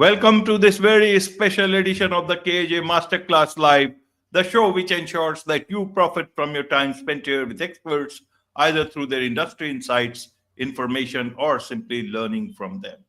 Welcome to this very special edition of the KAJ Masterclass Live, the show which ensures that you profit from your time spent here with experts, either through their industry insights, information, or simply learning from them.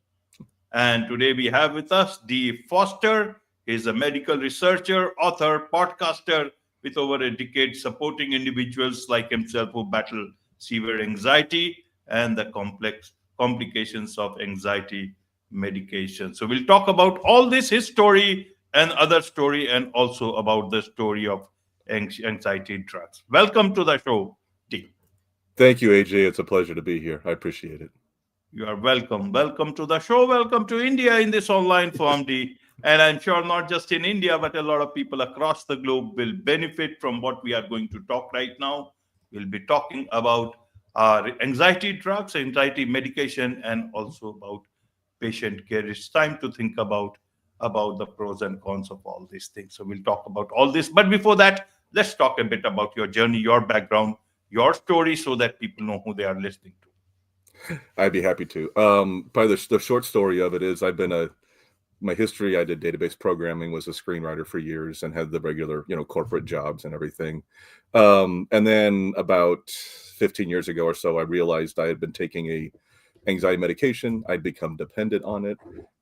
And today we have with us D. Foster. He's a medical researcher, author, podcaster with over a decade supporting individuals like himself who battle severe anxiety and the complex complications of anxiety medication. So we'll talk about all this, his story and other story, and also about the story of anxiety drugs. Welcome to the show, D. Thank you, AJ. It's a pleasure to be here. I appreciate it. You are welcome. Welcome to the show. Welcome to India in this online form, D. And I'm sure not just in India, but a lot of people across the globe will benefit from what we are going to talk right now. We'll be talking about anxiety drugs, anxiety medication, and also about patient care. It's time to think about the pros and cons of all these things. So we'll talk about all this. But before that, let's talk a bit about your journey, your background, your story, so that people know who they are listening to. I'd be happy to. Probably the short story of it is my history, I did database programming, was a screenwriter for years and had the regular, corporate jobs and everything. And then about 15 years ago or so, I realized I had been taking a anxiety medication. I'd become dependent on it,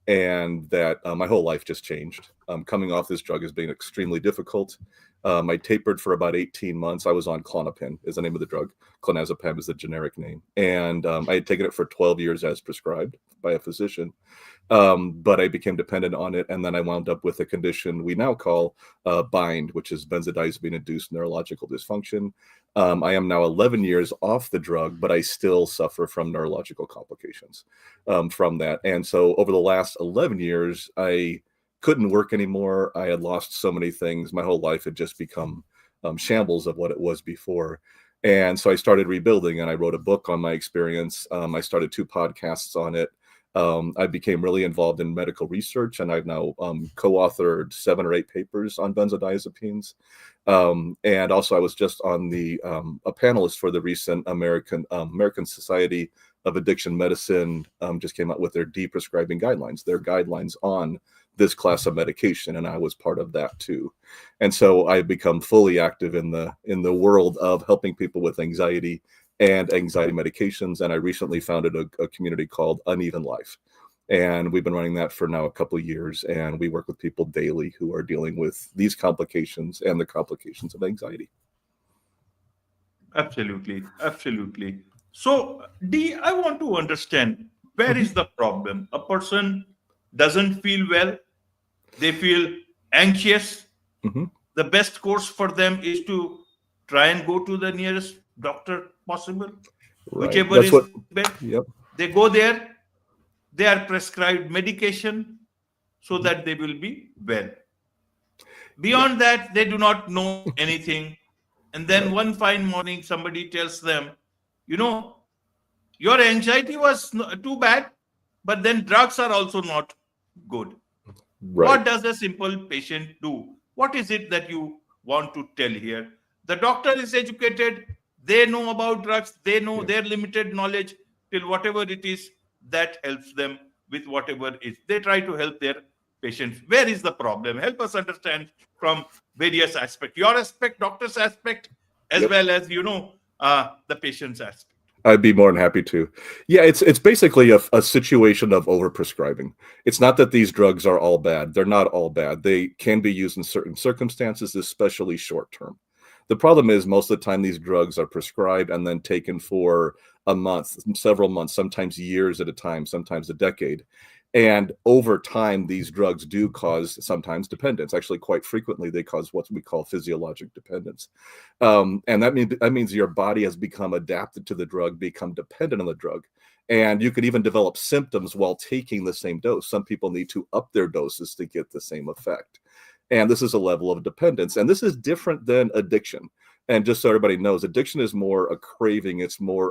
and that my whole life just changed. Coming off this drug has been extremely difficult. I tapered for about 18 months. I was on Klonopin is the name of the drug. Clonazepam is the generic name. And I had taken it for 12 years as prescribed by a physician. But I became dependent on it. And then I wound up with a condition we now call BIND, which is Benzodiazepine Induced Neurological Dysfunction. I am now 11 years off the drug, but I still suffer from neurological complications from that. And so over the last 11 years, I couldn't work anymore. I had lost so many things. My whole life had just become shambles of what it was before. And so I started rebuilding, and I wrote a book on my experience. I started 2 podcasts on it. I became really involved in medical research, and I've now co-authored 7 or 8 papers on benzodiazepines. And also I was just on a panelist for the recent American Society of Addiction Medicine just came out with their de-prescribing guidelines, their guidelines on this class of medication, and I was part of that too. And so I've become fully active in the world of helping people with anxiety and anxiety medications. And I recently founded a community called Uneven Life. And we've been running that for now a couple of years. And we work with people daily who are dealing with these complications and the complications of anxiety. Absolutely. Absolutely. So, D, I want to understand, where is the problem? A person doesn't feel well. They feel anxious. Mm-hmm. The best course for them is to try and go to the nearest doctor possible, Right. whichever That's is what, best. yep. They go there, they are prescribed medication so that they will be well. Beyond that, they do not know anything. And then Right. one fine morning, somebody tells them, your anxiety was too bad, but then drugs are also not good. Right. What does a simple patient do? What is it that you want to tell here? The doctor is educated. They know about drugs. They know their limited knowledge till whatever it is that helps them with whatever is. They try to help their patients. Where is the problem? Help us understand from various aspects. Your aspect, doctor's aspect, as well as, the patient's aspect. I'd be more than happy to. Yeah, it's basically a situation of overprescribing. It's not that these drugs are all bad. They're not all bad. They can be used in certain circumstances, especially short term. The problem is most of the time these drugs are prescribed and then taken for a month, several months, sometimes years at a time, sometimes a decade. And over time, these drugs do cause sometimes dependence. Actually, quite frequently, they cause what we call physiologic dependence. And that means your body has become adapted to the drug, become dependent on the drug. And you could even develop symptoms while taking the same dose. Some people need to up their doses to get the same effect. And this is a level of dependence. And this is different than addiction. And just so everybody knows, addiction is more a craving. It's more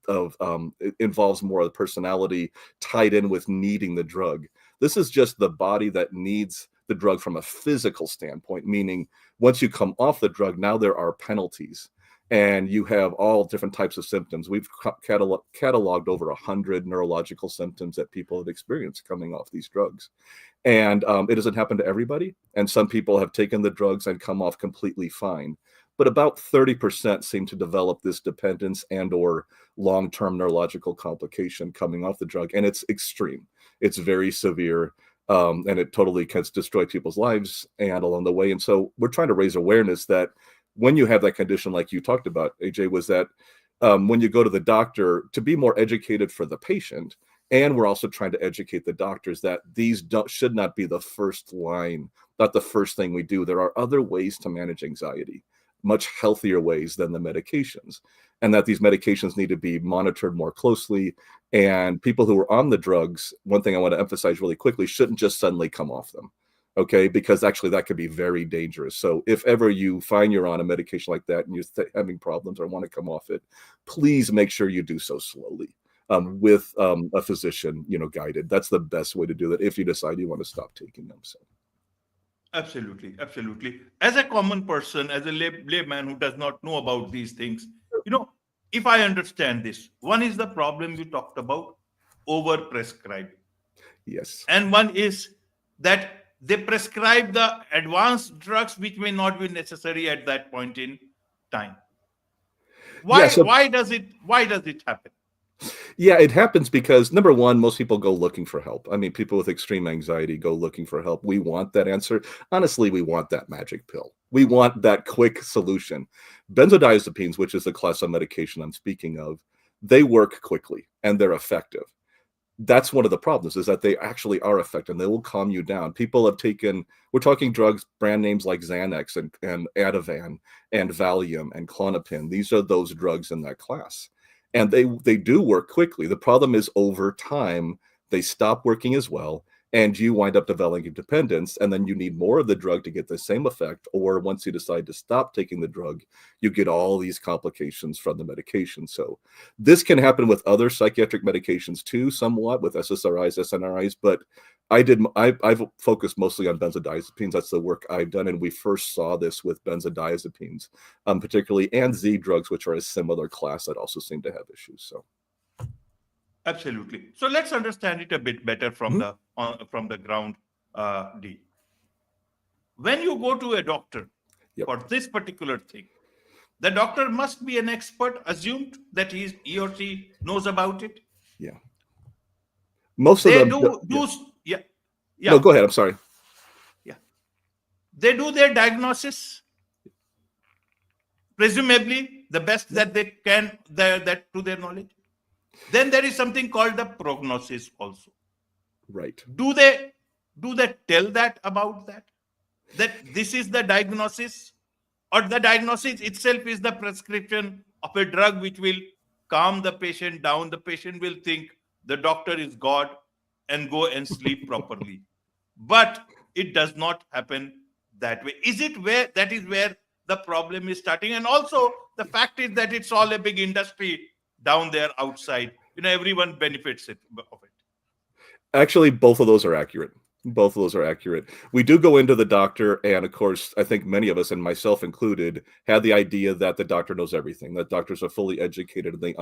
it involves more of the personality tied in with needing the drug. This is just the body that needs the drug from a physical standpoint, meaning once you come off the drug, now there are penalties. and you have all different types of symptoms. We've cataloged over 100 neurological symptoms that people have experienced coming off these drugs. And it doesn't happen to everybody. And some people have taken the drugs and come off completely fine. But about 30% seem to develop this dependence and or long-term neurological complication coming off the drug. And it's extreme. It's very severe. And it totally can destroy people's lives and along the way. And so we're trying to raise awareness that when you have that condition, like you talked about, AJ, was that when you go to the doctor, to be more educated for the patient. And we're also trying to educate the doctors that these should not be the first line, not the first thing we do. There are other ways to manage anxiety, much healthier ways than the medications, and that these medications need to be monitored more closely. And people who are on the drugs, one thing I want to emphasize really quickly, shouldn't just suddenly come off them. Okay, because actually that could be very dangerous. So if ever you find you're on a medication like that and you're having problems or want to come off it, please make sure you do so slowly with a physician, guided. That's the best way to do it if you decide you want to stop taking them. So. Absolutely, absolutely. As a common person, as a layman who does not know about these things, if I understand this, one is the problem you talked about, over-prescribing. Yes. And one is that they prescribe the advanced drugs which may not be necessary at that point in time. Why does it happen? Yeah, it happens because, number one, most people go looking for help. I mean, people with extreme anxiety go looking for help. We want that answer. Honestly, we want that magic pill. We want that quick solution. Benzodiazepines, which is the class of medication I'm speaking of, they work quickly and they're effective. That's one of the problems, is that they actually are effective. They will calm you down. People have taken, we're talking drugs, brand names like Xanax and Ativan and Valium and Klonopin. These are those drugs in that class. And they do work quickly. The problem is over time, they stop working as well, and you wind up developing dependence, and then you need more of the drug to get the same effect. Or once you decide to stop taking the drug, you get all these complications from the medication. So this can happen with other psychiatric medications too, somewhat with SSRIs, SNRIs, but I've focused mostly on benzodiazepines. That's the work I've done. And we first saw this with benzodiazepines, particularly, and Z drugs, which are a similar class that also seem to have issues. So. Absolutely. So let's understand it a bit better from the ground, D. When you go to a doctor for this particular thing, the doctor must be an expert, assumed that he or she knows about it. Yeah. Most of them do. No, go ahead. I'm sorry. Yeah. They do their diagnosis, presumably the best that they can, that to their knowledge. Then there is something called the prognosis also. Right. Do they tell that about that? That this is the diagnosis, or the diagnosis itself is the prescription of a drug which will calm the patient down. The patient will think the doctor is God and go and sleep properly. But it does not happen that way. Is where the problem is starting? And also the fact is that it's all a big industry down there outside. Everyone benefits of it. Actually, both of those are accurate. Both of those are accurate. We do go into the doctor, and of course, I think many of us, and myself included, had the idea that the doctor knows everything, that doctors are fully educated and they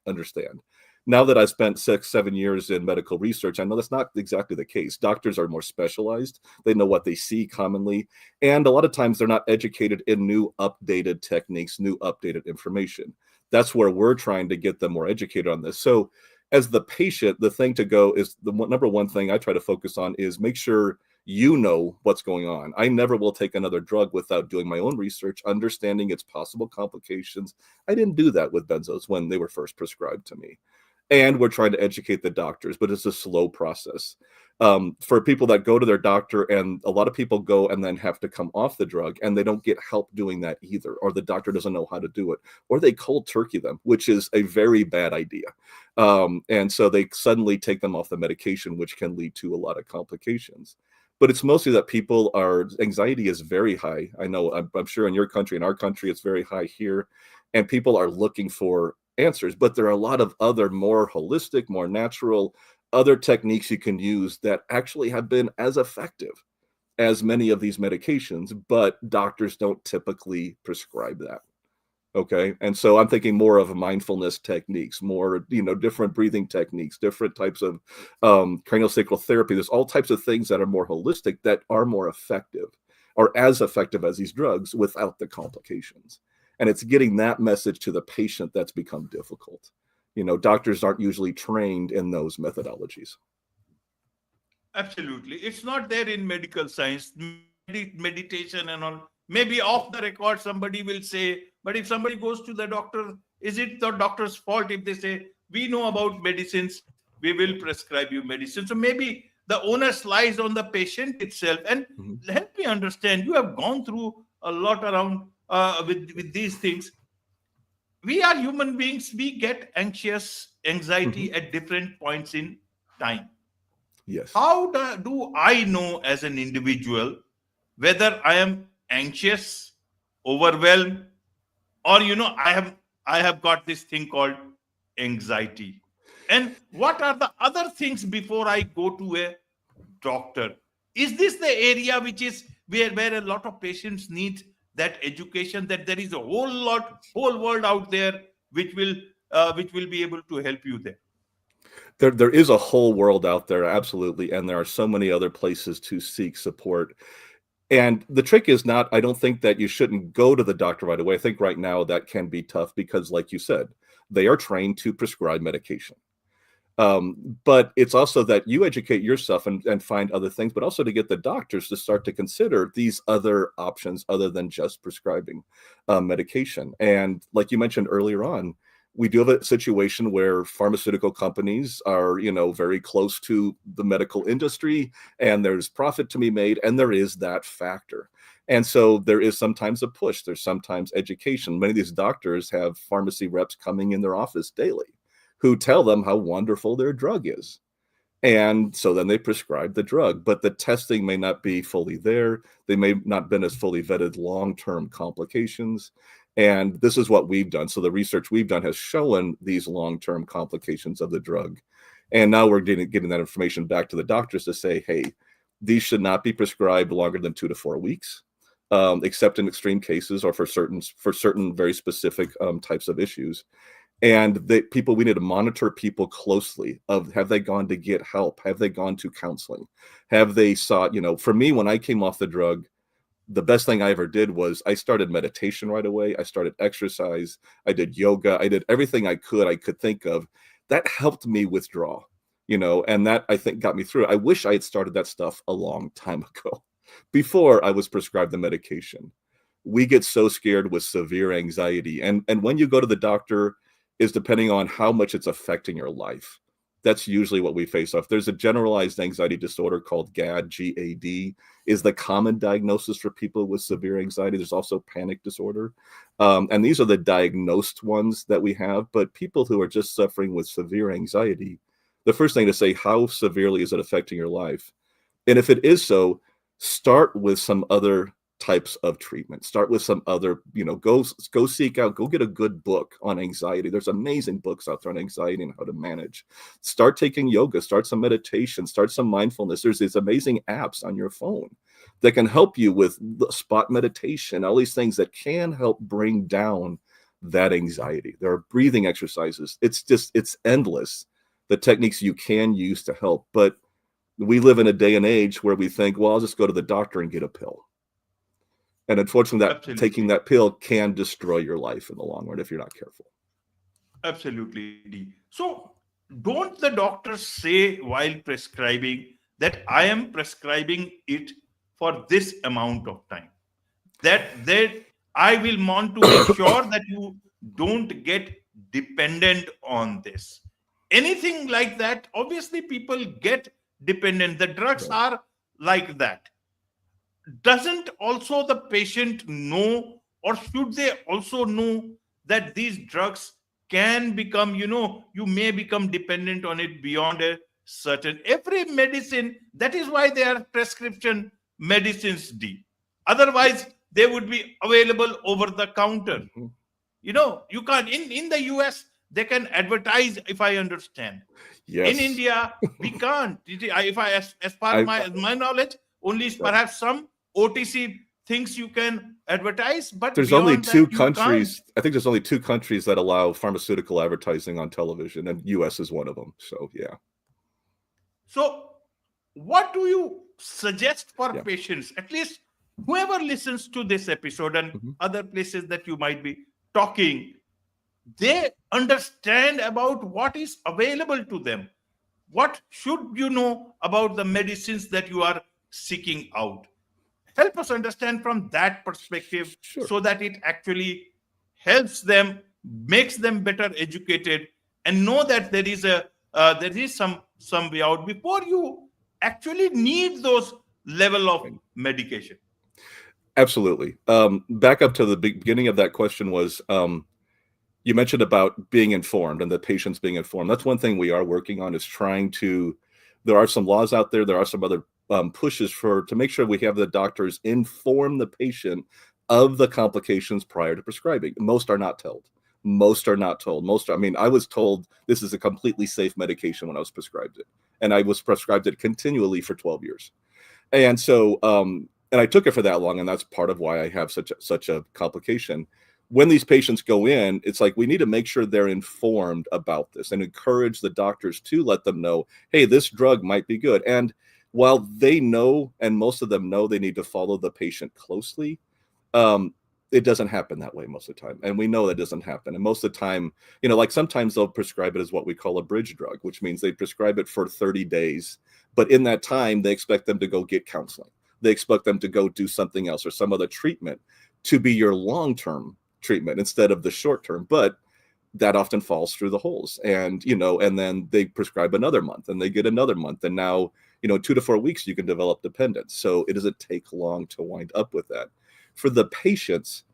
understand. Now that I've spent 6-7 years in medical research, I know that's not exactly the case. Doctors are more specialized. They know what they see commonly. And a lot of times they're not educated in new updated techniques, new updated information. That's where we're trying to get them more educated on this. So as the patient, the thing to go is the number one thing I try to focus on is make sure you know what's going on. I never will take another drug without doing my own research, understanding its possible complications. I didn't do that with benzos when they were first prescribed to me. And we're trying to educate the doctors, but it's a slow process. For people that go to their doctor, and a lot of people go and then have to come off the drug, and they don't get help doing that either, or the doctor doesn't know how to do it, or they cold turkey them, which is a very bad idea. And so they suddenly take them off the medication, which can lead to a lot of complications. But it's mostly that anxiety is very high. I know, I'm sure in your country, in our country, it's very high here, and people are looking for answers, but there are a lot of other more holistic, more natural, other techniques you can use that actually have been as effective as many of these medications, but doctors don't typically prescribe that. Okay. And so I'm thinking more of mindfulness techniques, more, different breathing techniques, different types of craniosacral therapy. There's all types of things that are more holistic that are more effective or as effective as these drugs without the complications. And it's getting that message to the patient that's become difficult. Doctors aren't usually trained in those methodologies. Absolutely. It's not there in medical science, meditation and all. Maybe off the record, somebody will say, but if somebody goes to the doctor, is it the doctor's fault if they say, we know about medicines, we will prescribe you medicine? So maybe the onus lies on the patient itself. And help me understand, you have gone through a lot around with these things. We are human beings, we get anxiety at different points in time. Yes. How do I know as an individual whether I am anxious, overwhelmed, or I have got this thing called anxiety? And what are the other things before I go to a doctor? Is this the area which is where a lot of patients need that education, that there is a whole world out there which will be able to help you there? There is a whole world out there, absolutely, and there are so many other places to seek support. And the trick is not, I don't think that you shouldn't go to the doctor right away. I think right now that can be tough because, like you said, they are trained to prescribe medication. But it's also that you educate yourself and find other things, but also to get the doctors to start to consider these other options other than just prescribing medication. And like you mentioned earlier on, we do have a situation where pharmaceutical companies are, very close to the medical industry, and there's profit to be made, and there is that factor. And so there is sometimes a push. There's sometimes education. Many of these doctors have pharmacy reps coming in their office daily who tell them how wonderful their drug is. And so then they prescribe the drug, but the testing may not be fully there. They may not been as fully vetted long-term complications. And this is what we've done. So the research we've done has shown these long-term complications of the drug. And now we're getting that information back to the doctors to say, hey, these should not be prescribed longer than 2 to 4 weeks, except in extreme cases or for certain very specific types of issues. And we need to monitor people closely of, have they gone to get help? Have they gone to counseling? Have they sought, for me, when I came off the drug, the best thing I ever did was I started meditation right away. I started exercise. I did yoga. I did everything I could think of. That helped me withdraw, and that I think got me through. I wish I had started that stuff a long time ago before I was prescribed the medication. We get so scared with severe anxiety. And when you go to the doctor is depending on how much it's affecting your life. That's usually what we face off. There's a generalized anxiety disorder called GAD, G-A-D, is the common diagnosis for people with severe anxiety. There's also panic disorder. And these are the diagnosed ones that we have. But people who are just suffering with severe anxiety, the first thing to say, how severely is it affecting your life? And if it is so, start with some other types of treatment. Start with some other, go seek out, go get a good book on anxiety. There's amazing books out there on anxiety and how to manage. Start taking yoga, start some meditation, start some mindfulness. There's these amazing apps on your phone that can help you with spot meditation, all these things that can help bring down that anxiety. There are breathing exercises. It's endless, the techniques you can use to help. But we live in a day and age where we think, well, I'll just go to the doctor and get a pill. And unfortunately, taking that pill can destroy your life in the long run if you're not careful. Absolutely. So don't the doctors say while prescribing that I am prescribing it for this amount of time? That I will want to make sure that you don't get dependent on this. Anything like that, obviously people get dependent. The drugs are like that. Doesn't also the patient know, or should they also know, that these drugs can become, you may become dependent on it beyond a certain, every medicine, that is why they are prescription medicines, D. Otherwise, they would be available over the counter. You can't, in the US, they can advertise, if I understand. Yes. In India, we can't. As far as my knowledge, only perhaps some OTC things you can advertise, but there's only beyond two that, you countries. can't. I think there's only two countries that allow pharmaceutical advertising on television, and US is one of them. So yeah. So, what do you suggest for Yeah. patients? At least whoever listens to this episode and Mhm. other places that you might be talking, they understand about what is available to them. What should you know about the medicines that you are seeking out? Help us understand from that perspective Sure. so that it actually helps them, makes them better educated, and know that there is some way out before you actually need those level of medication. Absolutely. Back up to the beginning of that question was you mentioned about being informed and the patients being informed. That's one thing we are working on, is trying to. There are some laws out there. There are some other pushes to make sure we have the doctors inform the patient of the complications prior to prescribing. Most are not told. Most are not told. I mean, I was told this is a completely safe medication when I was prescribed it, and I was prescribed it continually for 12 years. And so, and I took it for that long, and that's part of why I have such a complication. When these patients go in, it's like we need to make sure they're informed about this and encourage the doctors to let them know, hey, this drug might be good. And while they know, and most of them know, they need to follow the patient closely, it doesn't happen that way most of the time. And we know that doesn't happen. And most of the time, like sometimes they'll prescribe it as what we call a bridge drug, which means they prescribe it for 30 days. But in that time, they expect them to go get counseling. They expect them to go do something else or some other treatment to be your long-term treatment instead of the short-term. But that often falls through the holes. And, and then they prescribe another month and they get another month. And now, 2 to 4 weeks, you can develop dependence. So it doesn't take long to wind up with that. For the patients,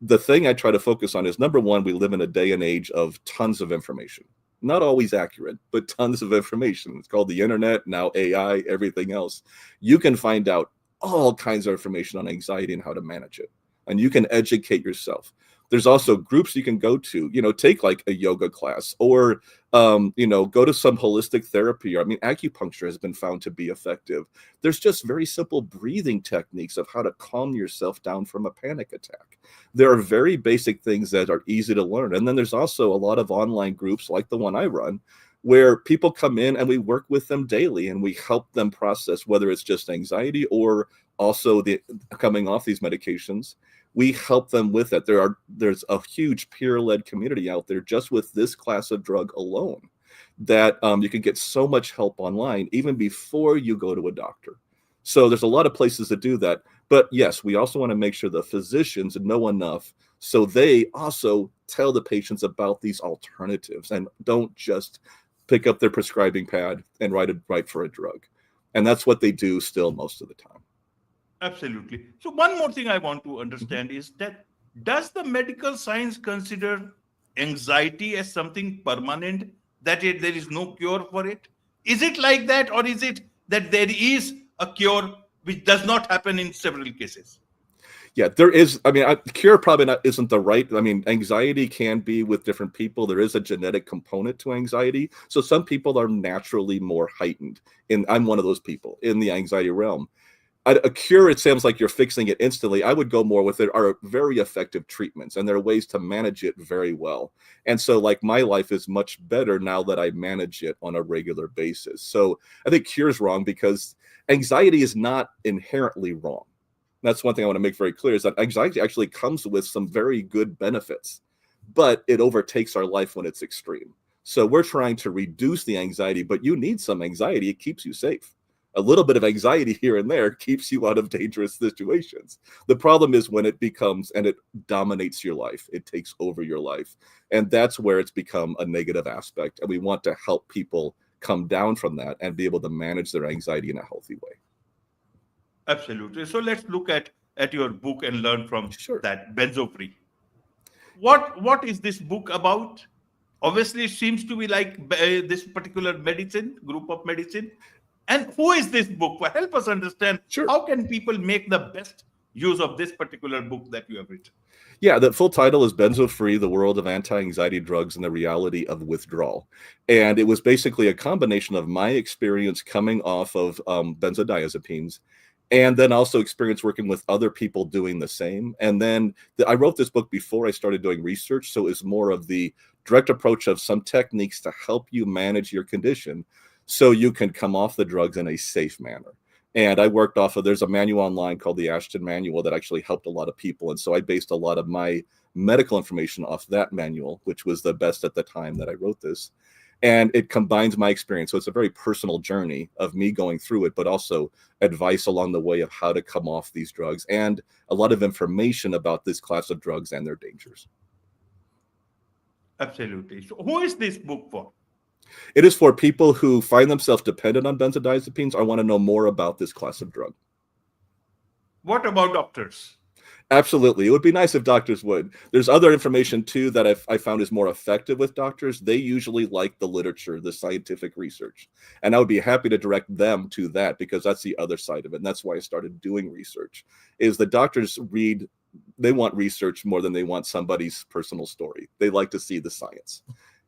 the thing I try to focus on is, number one, we live in a day and age of tons of information. Not always accurate, but tons of information. It's called the internet, now AI, everything else. You can find out all kinds of information on anxiety and how to manage it. And you can educate yourself. There's also groups you can go to, take like a yoga class or, go to some holistic therapy. I mean, acupuncture has been found to be effective. There's just very simple breathing techniques of how to calm yourself down from a panic attack. There are very basic things that are easy to learn. And then there's also a lot of online groups like the one I run, where people come in and we work with them daily and we help them process whether it's just anxiety or also the coming off these medications. We help them with it. There's a huge peer-led community out there just with this class of drug alone that you can get so much help online even before you go to a doctor. So there's a lot of places to do that. But yes, we also want to make sure the physicians know enough so they also tell the patients about these alternatives and don't just pick up their prescribing pad and write for a drug. And that's what they do still most of the time. Absolutely. So one more thing I want to understand is that, does the medical science consider anxiety as something permanent, that there is no cure for it? Is it like that, or is it that there is a cure which does not happen in several cases? Yeah, there is. I mean, cure probably isn't the right. I mean, anxiety can be with different people. There is a genetic component to anxiety. So some people are naturally more heightened. And I'm one of those people in the anxiety realm. A cure, it sounds like you're fixing it instantly. I would go more with it are very effective treatments, and there are ways to manage it very well. And so like my life is much better now that I manage it on a regular basis. So I think cure is wrong because anxiety is not inherently wrong. That's one thing I want to make very clear, is that anxiety actually comes with some very good benefits, but it overtakes our life when it's extreme. So we're trying to reduce the anxiety, but you need some anxiety. It keeps you safe. A little bit of anxiety here and there keeps you out of dangerous situations. The problem is when it becomes and it dominates your life, it takes over your life. And that's where it's become a negative aspect. And we want to help people come down from that and be able to manage their anxiety in a healthy way. Absolutely. So let's look at your book and learn from Sure. that, Benzo Free. What is this book about? Obviously, it seems to be like this particular group of medicine. And who is this book? Well, help us understand. Sure. How can people make the best use of this particular book that you have written? Yeah, the full title is Benzo Free, The World of Anti-Anxiety Drugs and the Reality of Withdrawal. And it was basically a combination of my experience coming off of benzodiazepines and then also experience working with other people doing the same. And then I wrote this book before I started doing research, so it's more of the direct approach of some techniques to help you manage your condition so you can come off the drugs in a safe manner. And I worked off of, there's a manual online called the Ashton Manual that actually helped a lot of people. And so I based a lot of my medical information off that manual, which was the best at the time that I wrote this. And it combines my experience. So it's a very personal journey of me going through it, but also advice along the way of how to come off these drugs and a lot of information about this class of drugs and their dangers. Absolutely. So who is this book for? It is for people who find themselves dependent on benzodiazepines or want to know more about this class of drug. What about doctors? Absolutely. It would be nice if doctors would. There's other information too that I found is more effective with doctors. They usually like the literature, the scientific research. And I would be happy to direct them to that because that's the other side of it. And that's why I started doing research, is the doctors read, they want research more than they want somebody's personal story. They like to see the science.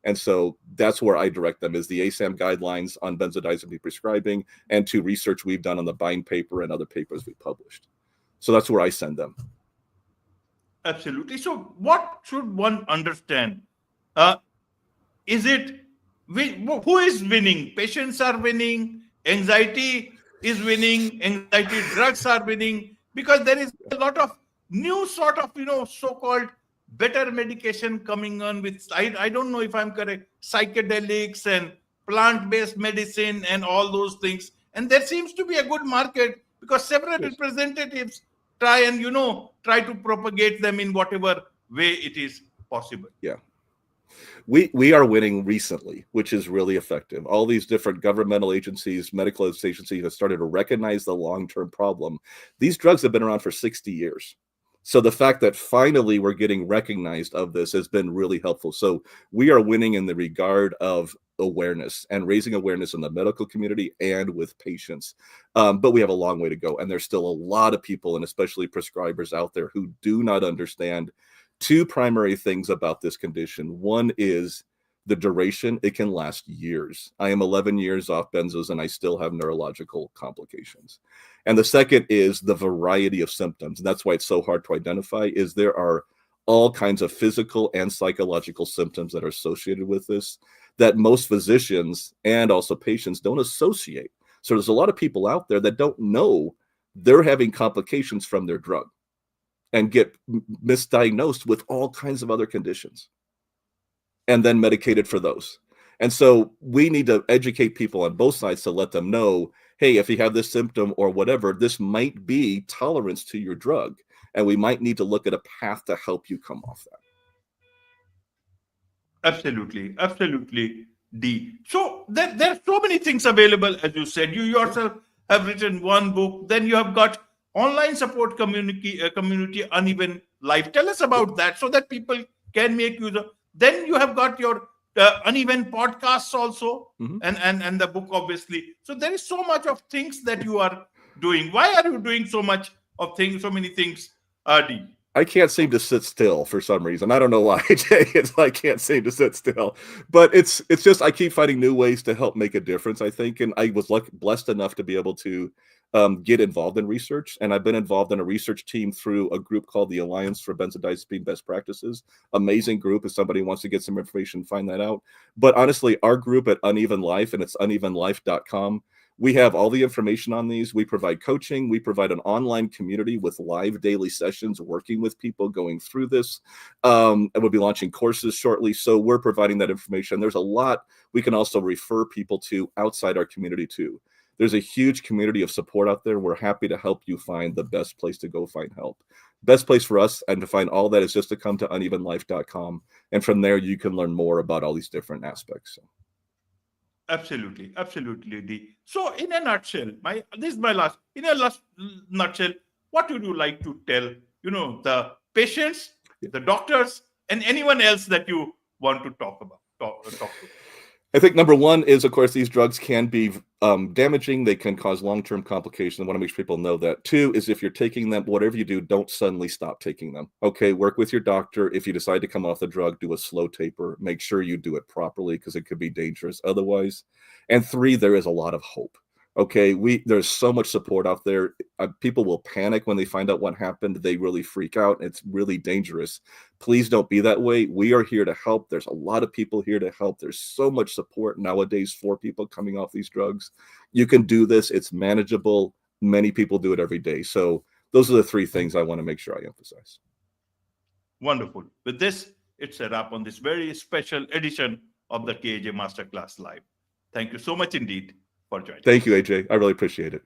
And so that's where I direct them, is the ASAM guidelines on benzodiazepine prescribing and to research we've done on the BIND paper and other papers we published. So that's where I send them. Absolutely. So what should one understand? Is it, who is winning? Patients are winning, anxiety is winning, anxiety drugs are winning, because there is a lot of new sort of, so-called better medication coming on with, I don't know if I'm correct, psychedelics and plant-based medicine and all those things. And there seems to be a good market because several representatives try to propagate them in whatever way it is possible. Yeah. We are winning recently, which is really effective. All these different governmental agencies, medical agencies have started to recognize the long-term problem. These drugs have been around for 60 years. So the fact that finally we're getting recognized of this has been really helpful. So we are winning in the regard of awareness and raising awareness in the medical community and with patients. But we have a long way to go. And there's still a lot of people, and especially prescribers out there, who do not understand two primary things about this condition. One is the duration. It can last years. I am 11 years off benzos and I still have neurological complications. And the second is the variety of symptoms. And that's why it's so hard to identify, is there are all kinds of physical and psychological symptoms that are associated with this that most physicians and also patients don't associate. So there's a lot of people out there that don't know they're having complications from their drug and get misdiagnosed with all kinds of other conditions and then medicated for those. And so we need to educate people on both sides to let them know, hey, if you have this symptom or whatever, this might be tolerance to your drug. And we might need to look at a path to help you come off that. Absolutely. Absolutely, D. So there are so many things available, as you said. You yourself have written one book. Then you have got online support community Uneven Life. Tell us about that so that people can make use of. Then you have got your Uneven podcasts also, and the book, obviously. So there is so much of things that you are doing. Why are you doing so much of things, so many things, D? I can't seem to sit still for some reason. I don't know why. I can't seem to sit still, but it's just I keep finding new ways to help make a difference, I think. And I was blessed enough to be able to get involved in research. And I've been involved in a research team through a group called the Alliance for Benzodiazepine Best Practices. Amazing group. If somebody wants to get some information, find that out. But honestly, our group at Uneven Life, and it's unevenlife.com, we have all the information on these. We provide coaching. We provide an online community with live daily sessions, working with people going through this. And we'll be launching courses shortly. So we're providing that information. There's a lot we can also refer people to outside our community too. There's a huge community of support out there. We're happy to help you find the best place to go find help. Best place for us and to find all that is just to come to unevenlife.com. And from there, you can learn more about all these different aspects. Absolutely, D. So, in a nutshell, this is my last. In a last nutshell, what would you like to tell, the patients, the doctors, and anyone else that you want to talk to? I think number one is, of course, these drugs can be damaging. They can cause long-term complications. I want to make sure people know that. Two is, if you're taking them, whatever you do, don't suddenly stop taking them. Okay, work with your doctor. If you decide to come off the drug, do a slow taper. Make sure you do it properly because it could be dangerous otherwise. And three, there is a lot of hope. Okay, there's so much support out there. People will panic when they find out what happened. They really freak out. It's really dangerous. Please don't be that way. We are here to help. There's a lot of people here to help. There's so much support nowadays for people coming off these drugs. You can do this. It's manageable. Many people do it every day. So those are the three things I want to make sure I emphasize. Wonderful. With this, it's a wrap on this very special edition of the KAJ Masterclass Live. Thank you so much indeed for joining. Thank you, AJ. I really appreciate it.